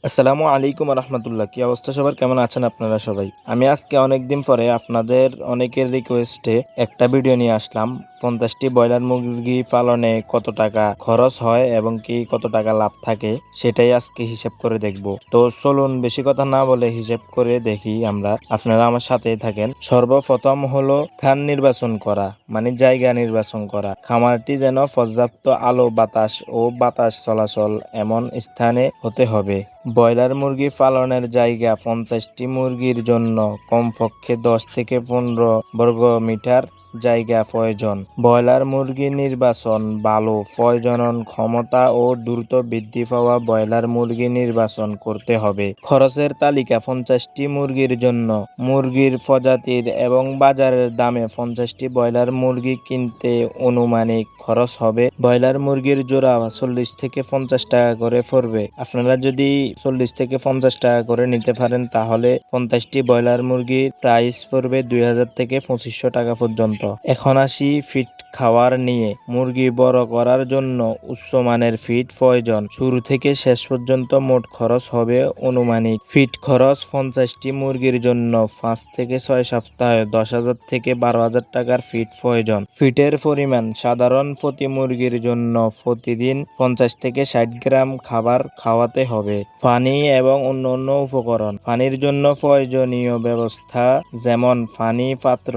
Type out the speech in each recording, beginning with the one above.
আসসালামু আলাইকুম রহমতুল্লাহ। কি অবস্থা সবার, কেমন আছেন আপনারা সবাই? আমি আজকে অনেকদিন পরে আপনাদের অনেকের রিকোয়েস্টে একটা ভিডিও নিয়ে আসলাম। 50টি ব্রয়লার মুরগি পালনে কত টাকা খরচ হয় এবং কি কত টাকা লাভ থাকে সেটাই আজকে হিসাব করে দেখব। তো চলুন বেশি কথা না বলে হিসাব করে দেখি আমরা, আপনারা আমার সাথেই থাকেন। সর্বপ্রথম হলো স্থান নির্বাচন করা, মানে জায়গা নির্বাচন করা। খামারটি যেন পর্যাপ্ত আলো বাতাস ও বাতাস চলাচল এমন স্থানে হতে হবে। ব্রয়লার মুরগি পালনের জায়গা 50টি মুরগির জন্য কমপক্ষে 10 থেকে 15 বর্গ মিটার জায়গা প্রয়োজন। ব্রয়লার মুরগি নির্বাচন ভালো প্রজনন ক্ষমতা ও দ্রুত বৃদ্ধি পাওয়া ব্রয়লার মুরগি নির্বাচন করতে হবে। খরচের তালিকা 50টি মুরগির জন্য মুরগির প্রজাতির এবং বাজারের দামে 50টি ব্রয়লার মুরগি কিনতে অনুমানিক খরচ হবে। ব্রয়লার মুরগির জোড়া 40 থেকে 50 টাকা করে পড়বে। আপনারা যদি 40 থেকে 50 টাকা করে নিতে পারেন তাহলে 50টি ব্রয়লার মুরগির প্রাইস পড়বে 2000 থেকে 2500 টাকা পর্যন্ত। এখন আসি ফিড খাওয়ার নিয়ে। মুরগি বড় করার জন্য উচ্চমানের ফিড প্রয়োজন। শুরু থেকে শেষ পর্যন্ত মোট খরচ হবে অনুমানিক। ফিড খরচ 50টি মুরগির জন্য 5 থেকে 6 সপ্তাহে 10,000 থেকে 12,000 টাকার ফিড প্রয়োজন। ফিডের পরিমাণ সাধারণ প্রতি মুরগির জন্য প্রতিদিন 50 থেকে 60 গ্রাম খাবার খাওয়াতে হবে। পানি এবং অন্যান্য উপকরণ। পানির জন্য প্রয়োজনীয় ব্যবস্থা যেমন পানি পাত্র,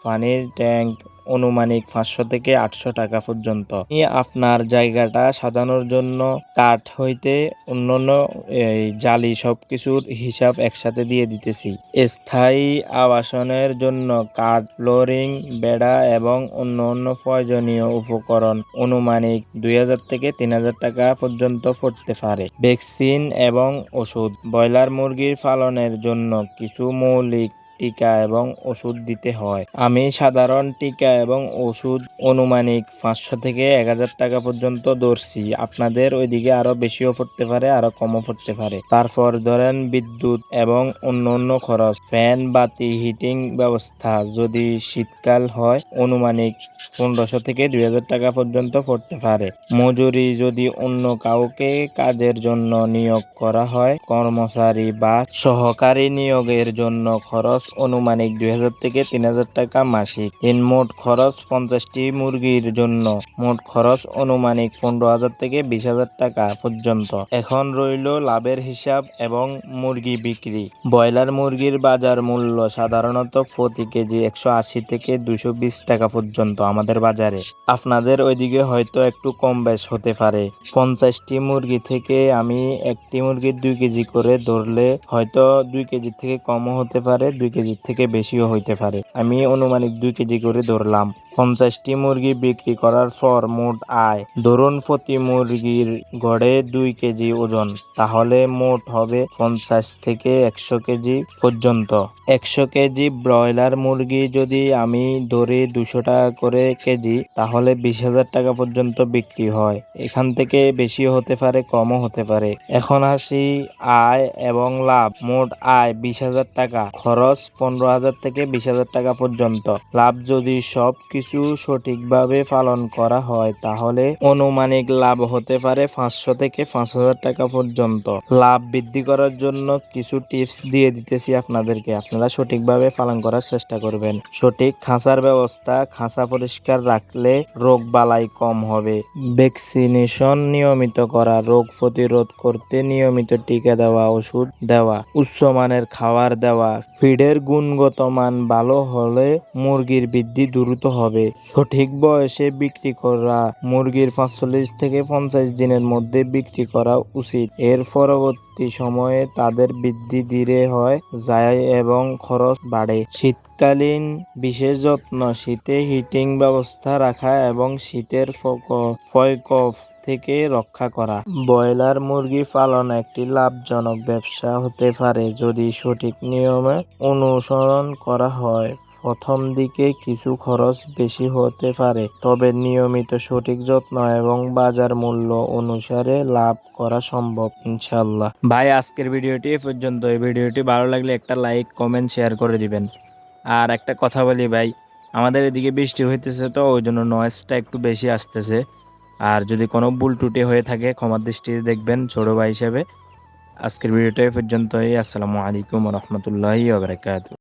পানির ট্যাঙ্ক অনুমানিক 500 থেকে 800 টাকা পর্যন্ত। আপনার জায়গাটা সাজানোর জন্য কাঠ হইতে অন্যান্য জালি সবকিছুর হিসাব একসাথে দিয়ে দিতেছি। স্থায়ী আবাসনের জন্য কাঠ, ফ্লোরিং, বেড়া এবং অন্যান্য প্রয়োজনীয় উপকরণ অনুমানিক 2000 থেকে 3000 টাকা পর্যন্ত পড়তে পারে। ভ্যাকসিন এবং ওষুধ। ব্রয়লার মুরগির পালনের জন্য কিছু মৌলিক টিকা এবং ওষুধ দিতে হয়। আমি সাধারণ টিকা এবং ওষুধ অনুমানিক 500 থেকে 1000 টাকা পর্যন্ত ধরছি। আপনাদের ওইদিকে আরো বেশিও পড়তে পারে, আরো কমও পড়তে পারে। তারপর ধরেন বিদ্যুৎ এবং অন্যান্য খরচ। ফ্যান, বাতি, হিটিং ব্যবস্থা যদি শীতকাল হয় অনুমানিক 1500 থেকে 2000 টাকা পর্যন্ত পড়তে পারে। মজুরি যদি অন্য কাউকে কাজের জন্য নিয়োগ করা হয়, কর্মচারী বা সহকারী নিয়োগের জন্য খরচ অনুমানিক 2000 থেকে 3000 টাকা মাসিক। মোট খরচ 50টি মুরগির জন্য মোট খরচ অনুমানিক 15,000 থেকে 20,000 টাকা পর্যন্ত। এখন রইল লাভের হিসাব এবং মুরগি বিক্রি। ব্রয়লার মুরগির বাজার মূল্য সাধারণত প্রতি কেজি 180 থেকে 220 টাকা পর্যন্ত আমাদের বাজারে। আপনাদের ওইদিকে হয়তো একটু কম বেশ হতে পারে। 50টি মুরগি থেকে আমি একটি মুরগির 2 কেজি করে ধরলে হয়তো 2 কেজির থেকে কমও হতে পারে, 2 কেজির থেকে বেশিও হইতে পারে। আমি অনুমানিক 2 কেজি করে ধরলাম। 50টি মুরগি বিক্রি করার পর মোট আয় ধরুন প্রতি মুরগির গড়ে 2 কেজি ওজন, তাহলে মোট হবে 50 থেকে 100 কেজি পর্যন্ত। 100 কেজি ব্রয়লার মুরগি যদি আমি ধরি 200 টাকা করে কেজি, তাহলে 20,000 টাকা পর্যন্ত বিক্রি হয়। এখান থেকে বেশিও হতে পারে, কমও হতে পারে। এখন আসি আয় এবং লাভ। মোট আয় 20,000 টাকা, খরচ 15,000 থেকে 20,000 টাকা পর্যন্ত। লাভ যদি সব কিছু সঠিকভাবে পালন করা হয় তাহলে অনুমানিক লাভ হতে পারে 500 থেকে 5,000 টাকা পর্যন্ত। লাভ বৃদ্ধি করার জন্য কিছু টিপস দিয়ে দিতেছি আপনাদেরকে, আপনারা সঠিকভাবে পালন করার চেষ্টা করবেন। সঠিক খাঁচার ব্যবস্থা। খাঁচা পরিষ্কার রাখলে রোগ বালাই কম হবে। ভ্যাকসিনেশন নিয়মিত করা। রোগ প্রতিরোধ করতে নিয়মিত টিকা দেওয়া, ওষুধ দেওয়া, উচ্চমানের খাবার দেওয়া। ফিডের গুণগত মান ভালো হলে মুরগির বৃদ্ধি দ্রুত হবে। সঠিক বয়সে বিক্রি করা। মুরগির 45 থেকে 50 দিনের মধ্যে বিক্রি করা উচিত। এর পরবর্তী সময়ে তাদের বৃদ্ধি ধীরে হয় যায় এবং খরচ বাড়ে। শীতকালীন বিশেষ যত্ন। শীতে হিটিং ব্যবস্থা রাখা এবং শীতের প্রকোপ থেকে রক্ষা করা। ব্রয়লার মুরগি পালন একটি লাভজনক ব্যবসা হতে পারে যদি সঠিক নিয়মে অনুসরণ করা হয়। প্রথম দিকে কিছু খরচ বেশি হতে পারে, তবে নিয়মিত সঠিক যত্ন এবং বাজার মূল্য অনুসারে লাভ করা সম্ভব ইনশাআল্লাহ। ভাই আজকের ভিডিওটি এ পর্যন্ত। এই ভিডিওটি ভালো লাগলে একটা লাইক, কমেন্ট, শেয়ার করে দিবেন। আর একটা কথা বলি ভাই, আমাদের এদিকে বৃষ্টি হইতেছে তো ওই জন্য নয়েজটা একটু বেশি আসতেছে। আর যদি কোনো ভুল ত্রুটি হয়ে থাকে ক্ষমার দৃষ্টিতে দেখবেন ছোট ভাই হিসেবে। আজকের ভিডিওটা এই পর্যন্তই। আসসালামু আলাইকুম রহমতুল্লাহি ওয়া বারাকাতুহু।